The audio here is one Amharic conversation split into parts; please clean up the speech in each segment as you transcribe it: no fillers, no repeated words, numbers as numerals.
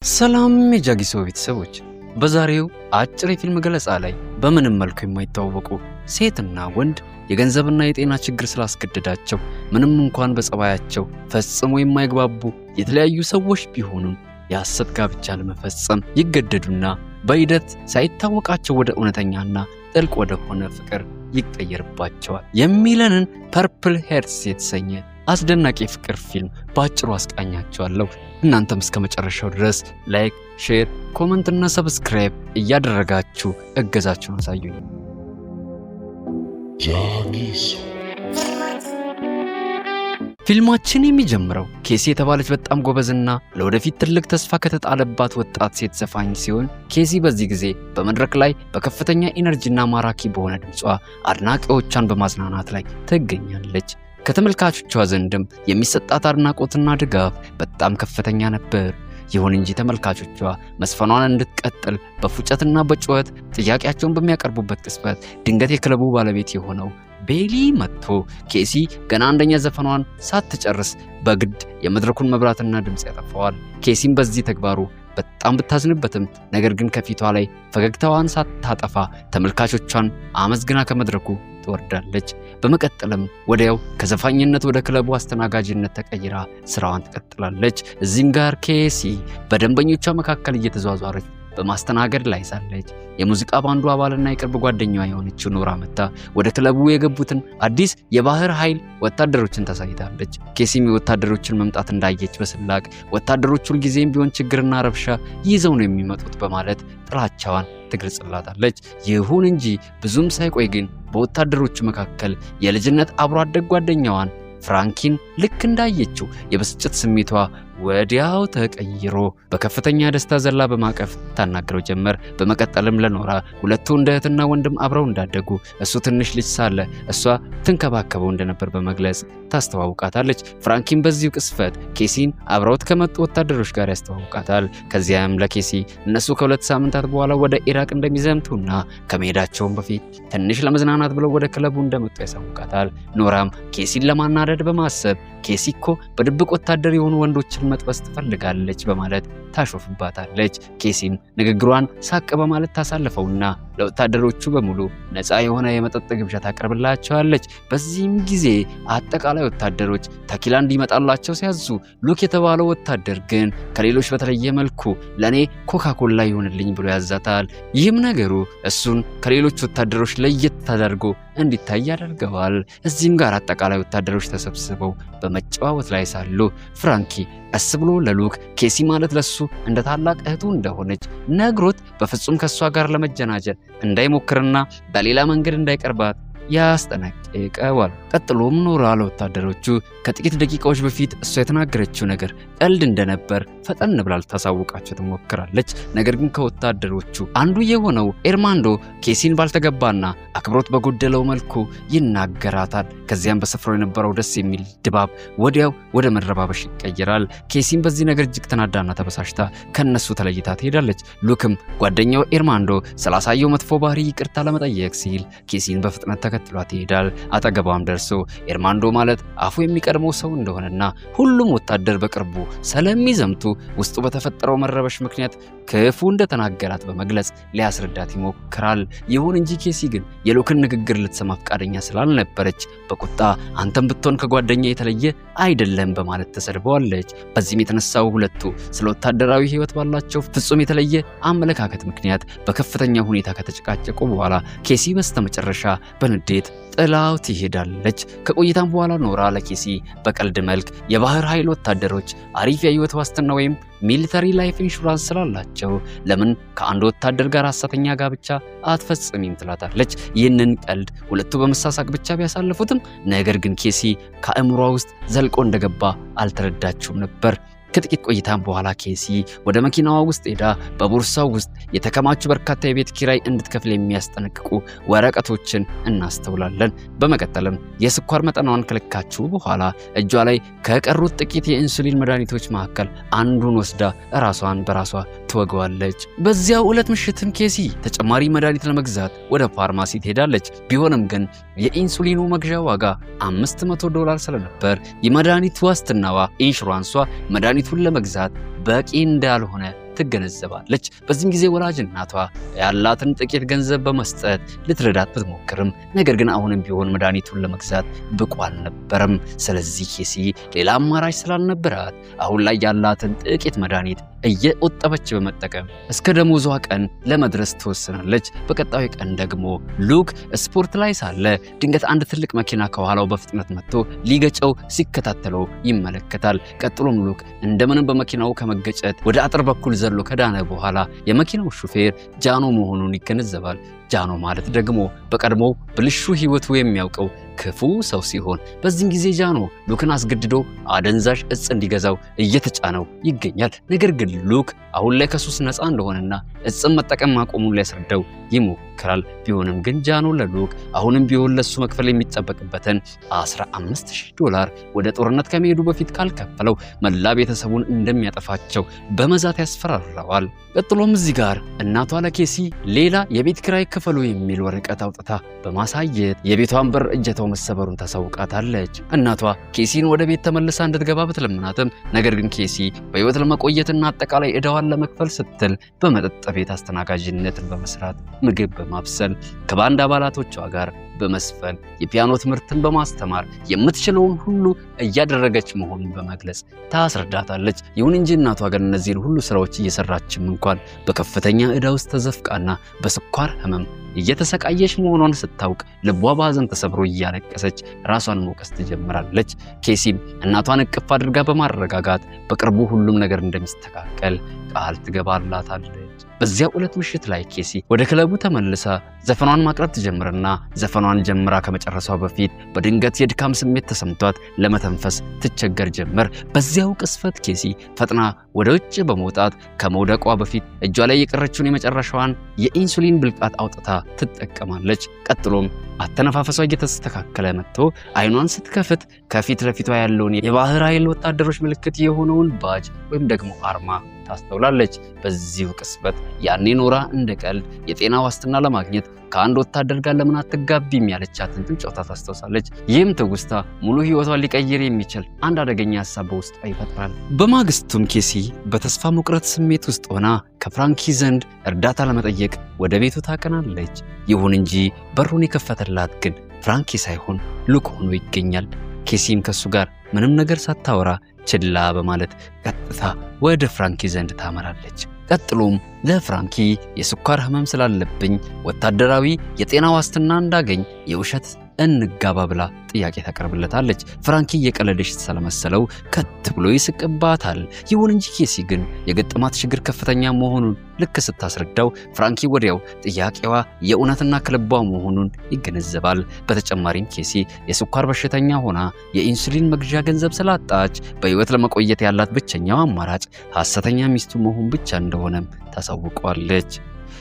ሰላም የጃጊሶ ቤተሰቦች፣ በዛሬው አጭር የፊልም ገለጻ ላይ በምንም መልኩ የማይተዋወቁ ሴትና ወንድ የገንዘብና የጤና ችግር ስላስገደዳቸው ምንም እንኳን በጸባያቸው ፈጽሞ የማይግባቡ የተለያዩ ሰዎች ቢሆኑም የሐሰት ጋብቻ ለመፈጸም ይገደዱና በሂደት ሳይታወቃቸው ወደ እውነተኛና ጥልቅ ወደ ሆነ ፍቅር ይቀየርባቸዋል የሚለንን ፐርፕል ሄርትስ የተሰኘ አስደናቂ ፍቅር ፊልም ባጭሩ አስቃኛቸዋለሁ። እናንተም እስከ መጨረሻው ድረስ ላይክ፣ ሼር፣ ኮሜንት እና ሰብስክራይብ እያደረጋችሁ እገዛችሁን አሳዩኝ። ጃጊሶ ፊልማችን የሚጀምረው ኬሲ የተባለች በጣም ጎበዝና ለወደፊት ትልቅ ተስፋ ከተጣለባት ወጣት ሴት ዘፋኝ ሲሆን ኬሲ በዚህ ጊዜ በመድረክ ላይ በከፍተኛ ኢነርጂና ማራኪ በሆነ ድምጿ አድናቂዎቿን በማዝናናት ላይ ትገኛለች። ከተመልካቾቿ ዘንድም የሚሰጣት አድናቆትና ድጋፍ በጣም ከፍተኛ ነበር። ይሁን እንጂ ተመልካቾቿ መስፈኗን እንድትቀጥል በፉጨትና በጩኸት ጥያቄያቸውን በሚያቀርቡበት ቅጽበት ድንገት የክለቡ ባለቤት የሆነው ቤሊ መጥቶ ኬሲ ገና አንደኛ ዘፈኗን ሳትጨርስ በግድ የመድረኩን መብራትና ድምጽ ያጠፋዋል። ኬሲም በዚህ ተግባሩ በጣም ብታዝንበትም ነገር ግን ከፊቷ ላይ ፈገግታዋን ሳታጠፋ ተመልካቾቿን አመስግና ከመድረኩ ትወርዳለች። በመቀጠልም ወዲያው ከዘፋኝነት ወደ ክለቡ አስተናጋጅነት ተቀይራ ስራዋን ትቀጥላለች። እዚህም ጋር ኬሲ በደንበኞቿ መካከል እየተዟዟረች በማስተናገድ ላይ ሳለች የሙዚቃ ባንዱ አባልና የቅርብ ጓደኛዋ የሆነችው ኖራ መታ ወደ ክለቡ የገቡትን አዲስ የባህር ኃይል ወታደሮችን ታሳይታለች። ኬሲም የወታደሮችን መምጣት እንዳየች በስላቅ ወታደሮቹ ሁልጊዜም ቢሆን ችግርና ረብሻ ይዘው ነው የሚመጡት በማለት ጥላቻዋን ትገልጽላታለች። ይሁን እንጂ ብዙም ሳይቆይ ግን በወታደሮቹ መካከል የልጅነት አብሮ አደግ ጓደኛዋን ፍራንኪን ልክ እንዳየችው የብስጭት ስሜቷ ወዲያው ተቀይሮ በከፍተኛ ደስታ ዘላ በማቀፍ ታናግረው ጀመር። በመቀጠልም ለኖራ ሁለቱ እንደ እህትና ወንድም አብረው እንዳደጉ እሱ ትንሽ ልጅ ሳለ እሷ ትንከባከበው እንደነበር በመግለጽ ታስተዋውቃታለች። ፍራንኪን በዚሁ ቅስፈት ኬሲን አብረውት ከመጡ ወታደሮች ጋር ያስተዋውቃታል። ከዚያም ለኬሲ እነሱ ከሁለት ሳምንታት በኋላ ወደ ኢራቅ እንደሚዘምቱና ከመሄዳቸውም በፊት ትንሽ ለመዝናናት ብለው ወደ ክለቡ እንደመጡ ያሳውቃታል። ኖራም ኬሲን ለማናደድ በማሰብ ኬሲ እኮ በድብቅ ወታደር የሆኑ ወንዶችን መጥበስ ትፈልጋለች በማለት ታሾፍባታለች። ኬሲም ንግግሯን ሳቅ በማለት ታሳልፈውና ለወታደሮቹ በሙሉ ነፃ የሆነ የመጠጥ ግብዣ ታቀርብላቸዋለች። በዚህም ጊዜ አጠቃላይ ወታደሮች ተኪላ እንዲመጣላቸው ሲያዙ ሉክ የተባለው ወታደር ግን ከሌሎች በተለየ መልኩ ለኔ ኮካኮላ ይሆንልኝ ብሎ ያዛታል። ይህም ነገሩ እሱን ከሌሎች ወታደሮች ለየት ተደርጎ እንዲታይ ያደርገዋል። እዚህም ጋር አጠቃላይ ወታደሮች ተሰብስበው በመጨዋወት ላይ ሳሉ ፍራንኪ ቀስ ብሎ ለሉክ ኬሲ ማለት ለሱ እንደ ታላቅ እህቱ እንደሆነች ነግሮት በፍጹም ከሷ ጋር ለመጀናጀን እንዳይሞክርና በሌላ መንገድ እንዳይቀርባት ያስጠነቅቀዋል። ቀጥሎም ኖራ ለወታደሮቹ ከጥቂት ደቂቃዎች በፊት እሷ የተናገረችው ነገር ቀልድ እንደነበር ፈጠን ብላ ልታሳውቃቸው ትሞክራለች። ነገር ግን ከወታደሮቹ አንዱ የሆነው ኤርማንዶ ኬሲን ባልተገባና አክብሮት በጎደለው መልኩ ይናገራታል። ከዚያም በስፍራው የነበረው ደስ የሚል ድባብ ወዲያው ወደ መረባበሽ ይቀየራል። ኬሲን በዚህ ነገር እጅግ ተናዳና ተበሳሽታ ከነሱ ተለይታ ትሄዳለች። ሉክም ጓደኛው ኤርማንዶ ስላሳየው መጥፎ ባህሪ ይቅርታ ለመጠየቅ ሲል ኬሲን በፍጥነት ተከትሏት ይሄዳል። አጠገቧም ደርሶ ኤርማንዶ ማለት አፉ የሚቀድመው ሰው እንደሆነና ሁሉም ወታደር በቅርቡ ስለሚዘምቱ ውስጡ በተፈጠረው መረበሽ ምክንያት ክፉ እንደተናገራት በመግለጽ ሊያስረዳት ይሞክራል። ይሁን እንጂ ኬሲ ግን የሉክን ንግግር ልትሰማ ፈቃደኛ ስላልነበረች በቁጣ አንተም ብትሆን ከጓደኛ የተለየ አይደለም በማለት ተሰድበዋለች። በዚህም የተነሳው ሁለቱ ስለ ወታደራዊ ሕይወት ባላቸው ፍጹም የተለየ አመለካከት ምክንያት በከፍተኛ ሁኔታ ከተጨቃጨቁ በኋላ ኬሲ በስተመጨረሻ በንዴት ጥላው ትሄዳለች። ከቆይታም በኋላ ኖራ ለኬሲ በቀልድ መልክ የባህር ኃይል ወታደሮች አሪፍ የህይወት ዋስትና ወይም ሚሊተሪ ላይፍ ኢንሹራንስ ስላላቸው ለምን ከአንድ ወታደር ጋር ሐሰተኛ ጋብቻ አትፈጽሚም ትላታለች። ይህንን ቀልድ ሁለቱ በመሳሳቅ ብቻ ቢያሳልፉትም ነገር ግን ኬሲ ከአእምሯ ውስጥ ዘልቆ እንደገባ አልተረዳችውም ነበር። ከጥቂት ቆይታም በኋላ ኬሲ ወደ መኪናዋ ውስጥ ሄዳ በቦርሳው ውስጥ የተከማቹ በርካታ የቤት ኪራይ እንድትከፍል የሚያስጠነቅቁ ወረቀቶችን እናስተውላለን። በመቀጠልም የስኳር መጠኗን ከለካችው በኋላ እጇ ላይ ከቀሩት ጥቂት የኢንሱሊን መድኃኒቶች መካከል አንዱን ወስዳ ራሷን በራሷ ትወገዋለች። በዚያው ዕለት ምሽትም ኬሲ ተጨማሪ መድኃኒት ለመግዛት ወደ ፋርማሲ ትሄዳለች። ቢሆንም ግን የኢንሱሊኑ መግዣ ዋጋ $500 ስለነበር የመድኃኒት ዋስትናዋ ኢንሹራንሷ መድኃኒቱን ለመግዛት በቂ እንዳልሆነ ትገነዘባለች። በዚህም ጊዜ ወላጅ እናቷ ያላትን ጥቂት ገንዘብ በመስጠት ልትረዳት ብትሞክርም ነገር ግን አሁንም ቢሆን መድኃኒቱን ለመግዛት ብቁ አልነበረም። ስለዚህ ኬሲ ሌላ አማራጭ ስላልነበራት አሁን ላይ ያላትን ጥቂት መድኃኒት እየቆጠበች በመጠቀም እስከ ደሞዟ ቀን ለመድረስ ትወስናለች። በቀጣዩ ቀን ደግሞ ሉክ ስፖርት ላይ ሳለ ድንገት አንድ ትልቅ መኪና ከኋላው በፍጥነት መጥቶ ሊገጨው ሲከታተለው ይመለከታል። ቀጥሎም ሉክ እንደምንም በመኪናው ከመገጨት ወደ አጥር በኩል ዘሎ ከዳነ በኋላ የመኪናው ሹፌር ጃኖ መሆኑን ይገነዘባል። ጃኖ ማለት ደግሞ በቀድሞ ብልሹ ህይወቱ የሚያውቀው ክፉ ሰው ሲሆን በዚህም ጊዜ ጃኖ ሉክን አስገድዶ አደንዛዥ እጽ እንዲገዛው እየተጫነው ይገኛል። ነገር ግን ሉክ አሁን ላይ ከሱስ ነፃ እንደሆነና እጽም መጠቀም ማቆሙን ሊያስረዳው ይሞክራል። ቢሆንም ግን ጃኖ ለሉክ አሁንም ቢሆን ለሱ መክፈል የሚጠበቅበትን $15,000 ወደ ጦርነት ከመሄዱ በፊት ካልከፈለው መላ ቤተሰቡን እንደሚያጠፋቸው በመዛት ያስፈራራዋል። ቀጥሎም እዚህ ጋር እናቷ ለኬሲ ሌላ የቤት ኪራይ ክፈሉ የሚል ወረቀት አውጥታ በማሳየት የቤቷን በር እጀታው መሰበሩን ታሳውቃታለች። እናቷ ኬሲን ወደ ቤት ተመልሳ እንድትገባ ብትለምናትም ነገር ግን ኬሲ በህይወት ለመቆየትና አጠቃላይ ዕዳዋን ለመክፈል ስትል በመጠጥ ቤት አስተናጋጅነትን በመስራት ምግብ በማብሰል ከባንድ አባላቶቿ ጋር በመስፈን የፒያኖ ትምህርትን በማስተማር የምትችለውን ሁሉ እያደረገች መሆኑን በመግለጽ ታስረዳታለች። ይሁን እንጂ እናቷ ግን እነዚህን ሁሉ ስራዎች እየሰራችም እንኳን በከፍተኛ ዕዳ ውስጥ ተዘፍቃና በስኳር ህመም እየተሰቃየች መሆኗን ስታውቅ ልቧ በሐዘን ተሰብሮ እያለቀሰች ራሷን መውቀስ ትጀምራለች። ኬሲም እናቷን እቅፍ አድርጋ በማረጋጋት በቅርቡ ሁሉም ነገር እንደሚስተካከል ቃል ትገባላታለች። በዚያው ዕለት ምሽት ላይ ኬሲ ወደ ክለቡ ተመልሳ ዘፈኗን ማቅረብ ትጀምርና ዘፈኗን ጀምራ ከመጨረሷ በፊት በድንገት የድካም ስሜት ተሰምቷት ለመተንፈስ ትቸገር ጀመር። በዚያው ቅስፈት ኬሲ ፈጥና ወደ ውጭ በመውጣት ከመውደቋ በፊት እጇ ላይ የቀረችውን የመጨረሻዋን የኢንሱሊን ብልቃጥ አውጥታ ትጠቀማለች። ቀጥሎም አተነፋፈሷ እየተስተካከለ መጥቶ አይኗን ስትከፍት ከፊት ለፊቷ ያለውን የባህር ኃይል ወታደሮች ምልክት የሆነውን ባጅ ወይም ደግሞ አርማ ታስተውላለች። በዚሁ ቅስበት ያኔ ኖራ እንደ ቀልድ የጤና ዋስትና ለማግኘት ከአንድ ወታደር ጋር ለምን አትጋቢም ያለቻትን ጨዋታ ታስታውሳለች። ይህም ትውስታ ሙሉ ህይወቷን ሊቀይር የሚችል አንድ አደገኛ ሐሳብ በውስጧ ይፈጥራል። በማግስቱም ኬሲ በተስፋ መቁረጥ ስሜት ውስጥ ሆና ከፍራንኪ ዘንድ እርዳታ ለመጠየቅ ወደ ቤቱ ታቀናለች። ይሁን እንጂ በሩን የከፈተላት ግን ፍራንኪ ሳይሆን ሉክ ሆኖ ይገኛል። ኬሲም ከሱ ጋር ምንም ነገር ሳታወራ ችላ በማለት ቀጥታ ወደ ፍራንኪ ዘንድ ታመራለች። ቀጥሎም ለፍራንኪ የስኳር ህመም ስላለብኝ ወታደራዊ የጤና ዋስትና እንዳገኝ የውሸት እንጋባ ብላ ጥያቄ ታቀርብለታለች። ፍራንኪ እየቀለደች ስለመሰለው ከት ብሎ ይስቅባታል። ይሁን እንጂ ኬሲ ግን የገጠማት ችግር ከፍተኛ መሆኑን ልክ ስታስረዳው ፍራንኪ ወዲያው ጥያቄዋ የእውነትና ከልቧ መሆኑን ይገነዘባል። በተጨማሪም ኬሲ የስኳር በሽተኛ ሆና የኢንሱሊን መግዣ ገንዘብ ስላጣች በህይወት ለመቆየት ያላት ብቸኛው አማራጭ ሐሰተኛ ሚስቱ መሆን ብቻ እንደሆነም ታሳውቀዋለች።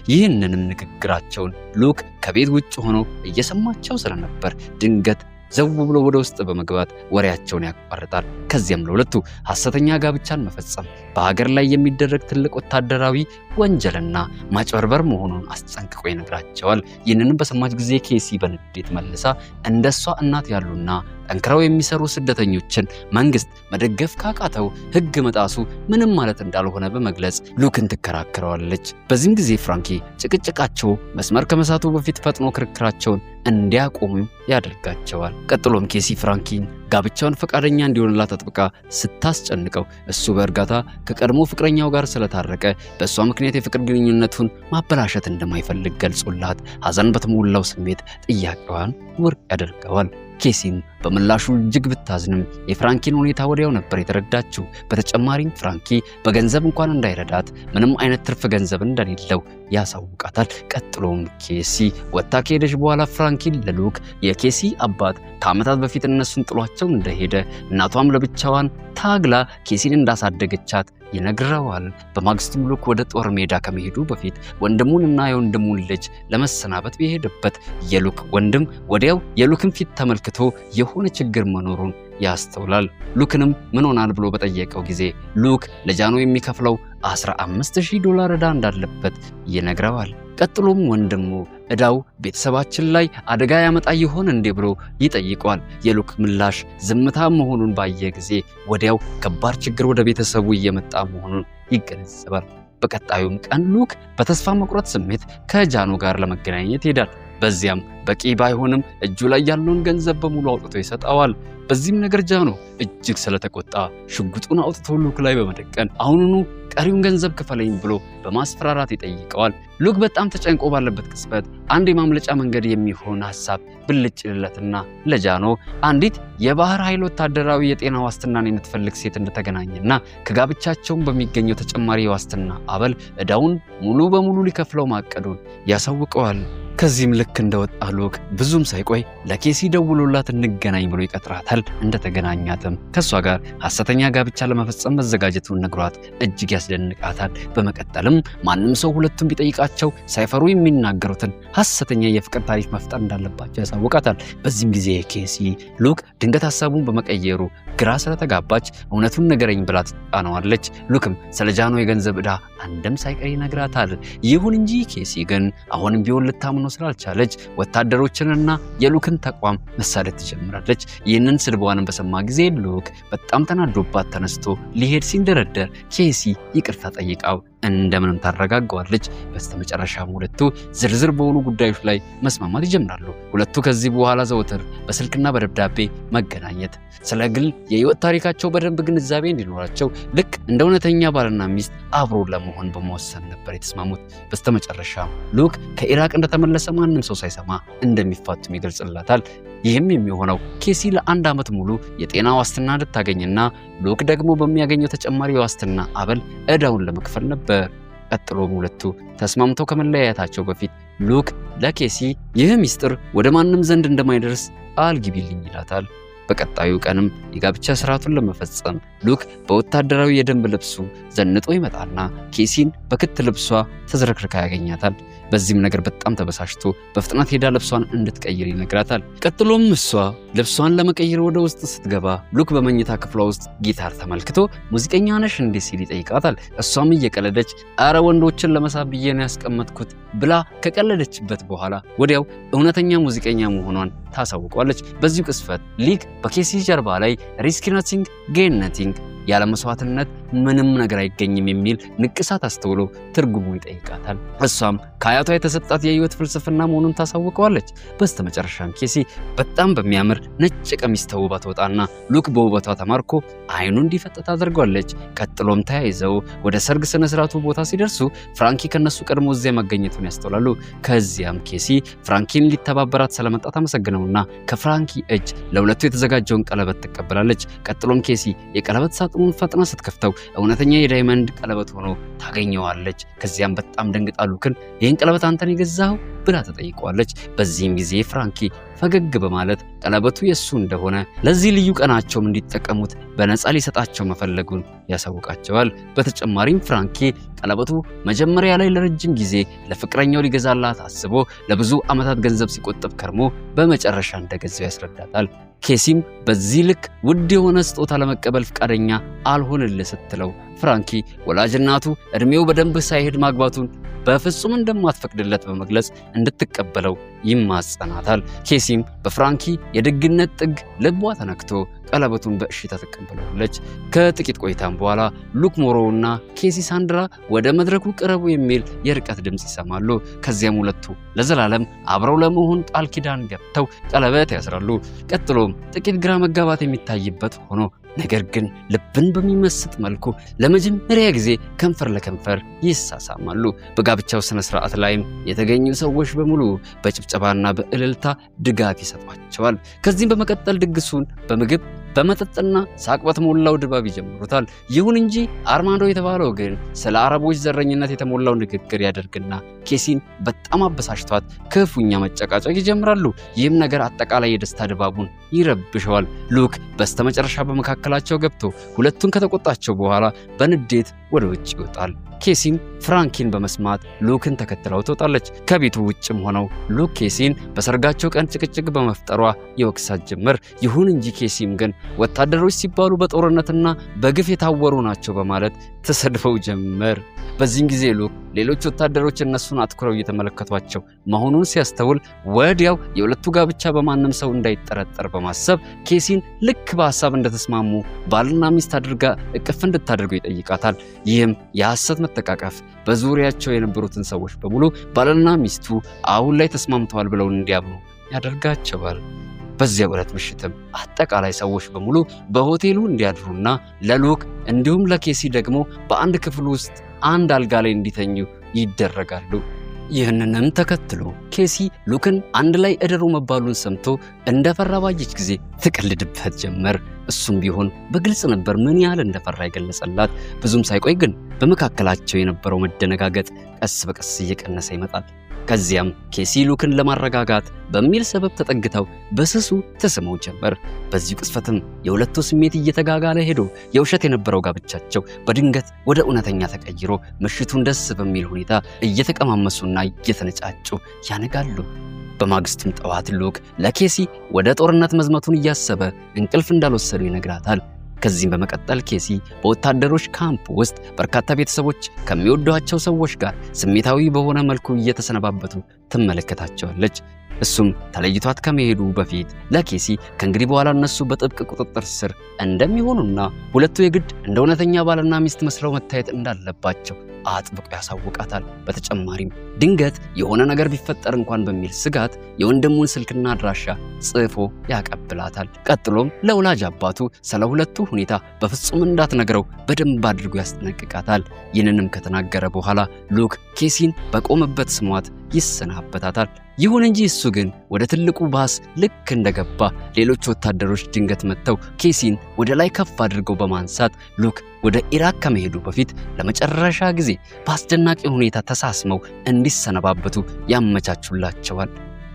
ይህንንም ንግግራቸውን ሉክ ከቤት ውጭ ሆኖ እየሰማቸው ስለነበር ድንገት ዘው ብሎ ወደ ውስጥ በመግባት ወሬያቸውን ያቋርጣል። ከዚያም ለሁለቱ ሐሰተኛ ጋብቻን መፈጸም በሀገር ላይ የሚደረግ ትልቅ ወታደራዊ ወንጀልና ማጭበርበር መሆኑን አስጠንቅቆ ይነግራቸዋል። ይህንንም በሰማች ጊዜ ኬሲ በንዴት መልሳ እንደሷ እናት ያሉና ጠንክረው የሚሰሩ ስደተኞችን መንግስት መደገፍ ካቃተው ህግ መጣሱ ምንም ማለት እንዳልሆነ በመግለጽ ሉክን ትከራከረዋለች። በዚህም ጊዜ ፍራንኪ ጭቅጭቃቸው መስመር ከመሳቱ በፊት ፈጥኖ ክርክራቸውን እንዲያቆሙ ያደርጋቸዋል። ቀጥሎም ኬሲ ፍራንኪን ጋብቻውን ፈቃደኛ እንዲሆንላት አጥብቃ ስታስጨንቀው እሱ በእርጋታ ከቀድሞ ፍቅረኛው ጋር ስለታረቀ በእሷ ምክንያት የፍቅር ግንኙነቱን ማበላሸት እንደማይፈልግ ገልጾላት ሐዘን በተሞላው ስሜት ጥያቄዋን ውድቅ ያደርገዋል። ኬሲም በምላሹ እጅግ ብታዝንም የፍራንኪን ሁኔታ ወዲያው ነበር የተረዳችው። በተጨማሪም ፍራንኪ በገንዘብ እንኳን እንዳይረዳት ምንም አይነት ትርፍ ገንዘብ እንደሌለው ያሳውቃታል። ቀጥሎም ኬሲ ወጣ ከሄደች በኋላ ፍራንኪን ለሉክ የኬሲ አባት ከዓመታት በፊት እነሱን ጥሏቸው እንደሄደ እናቷም ለብቻዋን ታግላ ኬሲን እንዳሳደገቻት ይነግረዋል። በማግስቱም ሉክ ወደ ጦር ሜዳ ከመሄዱ በፊት ወንድሙንና የወንድሙን ልጅ ለመሰናበት በሄደበት የሉክ ወንድም ወዲያው የሉክን ፊት ተመልክቶ የሆነ ችግር መኖሩን ያስተውላል። ሉክንም ምን ሆናል ብሎ በጠየቀው ጊዜ ሉክ ለጃኖ የሚከፍለው $15,000 ዕዳ እንዳለበት ይነግረዋል። ቀጥሎም ወንድሙ ዕዳው ቤተሰባችን ላይ አደጋ ያመጣ ይሆን እንዴ ብሎ ይጠይቀዋል። የሉክ ምላሽ ዝምታ መሆኑን ባየ ጊዜ ወዲያው ከባድ ችግር ወደ ቤተሰቡ እየመጣ መሆኑን ይገነዘባል። በቀጣዩም ቀን ሉክ በተስፋ መቁረጥ ስሜት ከጃኖ ጋር ለመገናኘት ይሄዳል። በዚያም በቂ ባይሆንም እጁ ላይ ያለውን ገንዘብ በሙሉ አውጥቶ ይሰጣዋል። በዚህም ነገር ጃኖ እጅግ ስለተቆጣ ሽጉጡን አውጥቶ ሉክ ላይ በመደቀን አሁኑኑ ቀሪውን ገንዘብ ክፈለኝ ብሎ በማስፈራራት ይጠይቀዋል። ሉክ በጣም ተጨንቆ ባለበት ቅጽበት አንድ የማምለጫ መንገድ የሚሆን ሐሳብ ብልጭ ይለትና ለጃኖ አንዲት የባህር ኃይል ወታደራዊ የጤና ዋስትናን የምትፈልግ ሴት እንደተገናኘና ከጋብቻቸውም በሚገኘው ተጨማሪ የዋስትና አበል ዕዳውን ሙሉ በሙሉ ሊከፍለው ማቀዱን ያሳውቀዋል። ከዚህም ልክ እንደወጣ ሉክ ብዙም ሳይቆይ ለኬሲ ደውሎላት እንገናኝ ብሎ ይቀጥራታል። እንደተገናኛትም ከሷ ጋር ሐሰተኛ ጋብቻ ለመፈጸም መዘጋጀቱን ነግሯት እጅግ ያስደንቃታል። በመቀጠልም ማንም ሰው ሁለቱም ቢጠይቃቸው ሳይፈሩ የሚናገሩትን ሐሰተኛ የፍቅር ታሪክ መፍጠር እንዳለባቸው ያሳውቃታል። በዚህም ጊዜ ኬሲ ሉክ ድንገት ሐሳቡን በመቀየሩ ግራ ስለተጋባች እውነቱን ንገረኝ ብላ ትጣነዋለች። ሉክም ስለ ጃኖ የገንዘብ ዕዳ አንድም ሳይቀር ይነግራታል። ይሁን እንጂ ኬሲ ግን አሁንም ቢሆን ልታምኖ ስላልቻለች ወታደሮችንና የሉክን ተቋም መሳደብ ትጀምራለች። ይህንን ስድቧንም በሰማ ጊዜ ሉክ በጣም ተናዶባት ተነስቶ ሊሄድ ሲንደረደር ኬሲ ይቅርታ ጠይቃው እንደምንም ታረጋጋዋለች። በስተመጨረሻም ሁለቱ ዝርዝር በሆኑ ጉዳዮች ላይ መስማማት ይጀምራሉ። ሁለቱ ከዚህ በኋላ ዘወትር በስልክና በደብዳቤ መገናኘት፣ ስለ ግል የህይወት ታሪካቸው በደንብ ግንዛቤ እንዲኖራቸው ልክ እንደ እውነተኛ ባልና ሚስት አብሮ ለመሆን በመወሰን ነበር የተስማሙት። በስተመጨረሻም ሉክ ከኢራቅ እንደተመለሰ ማንም ሰው ሳይሰማ እንደሚፋቱም ይገልጽላታል። ይህም የሚሆነው ኬሲ ለአንድ ዓመት ሙሉ የጤና ዋስትና እንድታገኝና ሉክ ደግሞ በሚያገኘው ተጨማሪ ዋስትና አበል ዕዳውን ለመክፈል ነበር። ቀጥሎም ሁለቱ ተስማምተው ከመለያየታቸው በፊት ሉክ ለኬሲ ይህ ሚስጥር ወደ ማንም ዘንድ እንደማይደርስ ቃል ግቢልኝ ይላታል። በቀጣዩ ቀንም የጋብቻ ስርዓቱን ለመፈጸም ሉክ በወታደራዊ የደንብ ልብሱ ዘንጦ ይመጣና ኬሲን በክት ልብሷ ተዝረክርካ ያገኛታል። በዚህም ነገር በጣም ተበሳሽቶ በፍጥነት ሄዳ ልብሷን እንድትቀይር ይነግራታል። ቀጥሎም እሷ ልብሷን ለመቀየር ወደ ውስጥ ስትገባ ሉክ በመኝታ ክፍሏ ውስጥ ጊታር ተመልክቶ ሙዚቀኛ ነሽ እንዴ ሲል ይጠይቃታል። እሷም እየቀለደች አረ ወንዶችን ለመሳብ ብዬ ነው ያስቀመጥኩት ብላ ከቀለደችበት በኋላ ወዲያው እውነተኛ ሙዚቀኛ መሆኗን ታሳውቀዋለች። በዚሁ ቅስፈት ሊክ በኬሲ ጀርባ ላይ ሪስክ ነቲንግ ጌን ነቲንግ ያለ መስዋዕትነት ምንም ነገር አይገኝም የሚል ንቅሳት አስተውሎ ትርጉሙ ይጠይቃታል። እሷም ከአያቷ የተሰጣት የህይወት ፍልስፍና መሆኑን ታሳውቀዋለች። በስተመጨረሻም ኬሲ በጣም በሚያምር ነጭ ቀሚስ ተውባ ትወጣና ሉክ በውበቷ ተማርኮ አይኑ እንዲፈጥ ታደርገዋለች። ቀጥሎም ተያይዘው ወደ ሰርግ ስነ ስርዓቱ ቦታ ሲደርሱ ፍራንኪ ከነሱ ቀድሞ እዚያ መገኘቱን ያስተውላሉ። ከዚያም ኬሲ ፍራንኪን ሊተባበራት ስለመጣ ታመሰግነውና ከፍራንኪ እጅ ለሁለቱ የተዘጋጀውን ቀለበት ትቀበላለች። ቀጥሎም ኬሲ የቀለበት ሳጥኑን ፈጥና ስትከፍተው እውነተኛ የዳይመንድ ቀለበት ሆኖ ታገኘዋለች። ከዚያም በጣም ደንግጣ ሉክን ይህን ቀለበት አንተን የገዛኸው ብላ ተጠይቀዋለች። በዚህም ጊዜ ፍራንኪ ፈገግ በማለት ቀለበቱ የሱ እንደሆነ ለዚህ ልዩ ቀናቸውም እንዲጠቀሙት በነፃ ሊሰጣቸው መፈለጉን ያሳውቃቸዋል። በተጨማሪም ፍራንኪ ቀለበቱ መጀመሪያ ላይ ለረጅም ጊዜ ለፍቅረኛው ሊገዛላት አስቦ ለብዙ ዓመታት ገንዘብ ሲቆጥብ ከርሞ በመጨረሻ እንደገዛው ያስረዳታል። ኬሲም በዚህ ልክ ውድ የሆነ ስጦታ ለመቀበል ፍቃደኛ አልሆንልህ ስትለው ፍራንኪ ወላጅ እናቱ እድሜው በደንብ ሳይሄድ ማግባቱን በፍጹም እንደማትፈቅድለት በመግለጽ እንድትቀበለው ይማጸናታል። ኬሲም በፍራንኪ የደግነት ጥግ ልቧ ተነክቶ ቀለበቱን በእሽታ ተቀበለዋለች። ከጥቂት ቆይታም በኋላ ሉክ ሞሮውና ኬሲ ሳንድራ ወደ መድረኩ ቅረቡ የሚል የርቀት ድምጽ ይሰማሉ። ከዚያም ሁለቱ ለዘላለም አብረው ለመሆን ቃል ኪዳን ገብተው ቀለበት ያስራሉ። ቀጥሎም ጥቂት ግራ መጋባት የሚታይበት ሆኖ ነገር ግን ልብን በሚመስጥ መልኩ ለመጀመሪያ ጊዜ ከንፈር ለከንፈር ይሳሳማሉ። በጋብቻው ስነ ስርዓት ላይም የተገኙ ሰዎች በሙሉ በጭብጨባና በእልልታ ድጋፍ ይሰጧቸዋል። ከዚህም በመቀጠል ድግሱን በምግብ በመጠጥና ሳቅ በተሞላው ድባብ ይጀምሩታል። ይሁን እንጂ አርማንዶ የተባለው ግን ስለ አረቦች ዘረኝነት የተሞላው ንግግር ያደርግና ኬሲን በጣም አበሳጭቷት ክፉኛ መጨቃጨቅ ይጀምራሉ። ይህም ነገር አጠቃላይ የደስታ ድባቡን ይረብሸዋል። ሉክ በስተመጨረሻ በመካከላቸው ገብቶ ሁለቱን ከተቆጣቸው በኋላ በንዴት ወደ ውጭ ይወጣል። ኬሲም ፍራንኪን በመስማት ሉክን ተከትለው ትወጣለች። ከቤቱ ውጭም ሆነው ሉክ ኬሲን በሰርጋቸው ቀን ጭቅጭቅ በመፍጠሯ ይወቅሳት ጀመር። ይሁን እንጂ ኬሲም ግን ወታደሮች ሲባሉ በጦርነትና በግፍ የታወሩ ናቸው በማለት ተሰድበው ጀመር። በዚህን ጊዜ ሉክ ሌሎች ወታደሮች እነሱን አትኩረው እየተመለከቷቸው መሆኑን ሲያስተውል ወዲያው የሁለቱ ጋብቻ በማንም ሰው እንዳይጠረጠር በማሰብ ኬሲን ልክ በሐሳብ እንደተስማሙ ባልና ሚስት አድርጋ እቅፍ እንድታደርገው ይጠይቃታል። ይህም የሐሰት መተቃቀፍ በዙሪያቸው የነበሩትን ሰዎች በሙሉ ባልና ሚስቱ አሁን ላይ ተስማምተዋል ብለው እንዲያምኑ ያደርጋቸዋል። በዚያው ዕለት ምሽትም አጠቃላይ ሰዎች በሙሉ በሆቴሉ እንዲያድሩና ለሉክ እንዲሁም ለኬሲ ደግሞ በአንድ ክፍል ውስጥ አንድ አልጋ ላይ እንዲተኙ ይደረጋሉ። ይህንንም ተከትሎ ኬሲ ሉክን አንድ ላይ እደሩ መባሉን ሰምቶ እንደፈራ ባየች ጊዜ ትቀልድበት ጀመር። እሱም ቢሆን በግልጽ ነበር ምን ያህል እንደፈራ የገለጸላት። ብዙም ሳይቆይ ግን በመካከላቸው የነበረው መደነጋገጥ ቀስ በቀስ እየቀነሰ ይመጣል። ከዚያም ኬሲ ሉክን ለማረጋጋት በሚል ሰበብ ተጠግተው በስሱ ተስመው ጀመር። በዚህ ቅጽበትም የሁለቱ ስሜት እየተጋጋለ ሄዶ የውሸት የነበረው ጋብቻቸው በድንገት ወደ እውነተኛ ተቀይሮ ምሽቱን ደስ በሚል ሁኔታ እየተቀማመሱና እየተነጫጩ ያነጋሉ። በማግስቱም ጠዋት ሉክ ለኬሲ ወደ ጦርነት መዝመቱን እያሰበ እንቅልፍ እንዳልወሰዱ ይነግራታል። ከዚህም በመቀጠል ኬሲ በወታደሮች ካምፕ ውስጥ በርካታ ቤተሰቦች ከሚወዷቸው ሰዎች ጋር ስሜታዊ በሆነ መልኩ እየተሰነባበቱ ትመለከታቸዋለች። እሱም ተለይቷት ከመሄዱ በፊት ለኬሲ ከእንግዲህ በኋላ እነሱ በጥብቅ ቁጥጥር ስር እንደሚሆኑና ሁለቱ የግድ እንደ እውነተኛ ባልና ሚስት መስለው መታየት እንዳለባቸው አጥብቆ ያሳውቃታል። በተጨማሪም ድንገት የሆነ ነገር ቢፈጠር እንኳን በሚል ስጋት የወንድሙን ስልክና አድራሻ ጽፎ ያቀብላታል። ቀጥሎም ለወላጅ አባቱ ስለ ሁለቱ ሁኔታ በፍጹም እንዳትነግረው በደንብ አድርጎ ያስጠነቅቃታል። ይህንንም ከተናገረ በኋላ ሉክ ኬሲን በቆመበት ስሟት ይሰናበታታል። ይሁን እንጂ እሱ ግን ወደ ትልቁ ባስ ልክ እንደገባ ሌሎች ወታደሮች ድንገት መጥተው ኬሲን ወደ ላይ ከፍ አድርገው በማንሳት ሉክ ወደ ኢራቅ ከመሄዱ በፊት ለመጨረሻ ጊዜ በአስደናቂ ሁኔታ ተሳስመው እንዲሰነባበቱ ያመቻቹላቸዋል።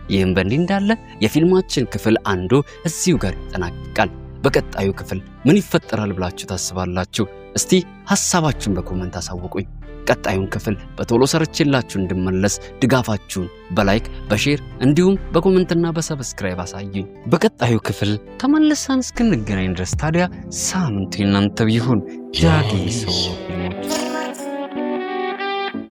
ይህም በእንዲህ እንዳለ የፊልማችን ክፍል አንዱ እዚሁ ጋር ይጠናቀቃል። በቀጣዩ ክፍል ምን ይፈጠራል ብላችሁ ታስባላችሁ? እስቲ ሐሳባችሁን በኮመንት አሳውቁኝ። ቀጣዩን ክፍል በቶሎ ሰርችላችሁ እንድመለስ ድጋፋችሁን በላይክ በሼር እንዲሁም በኮሜንትና በሰብስክራይብ አሳዩኝ። በቀጣዩ ክፍል ተመልሰን እስክንገናኝ ድረስ ታዲያ ሳምንቱ የናንተ ይሁን። ጃጊሶ ፊልሞች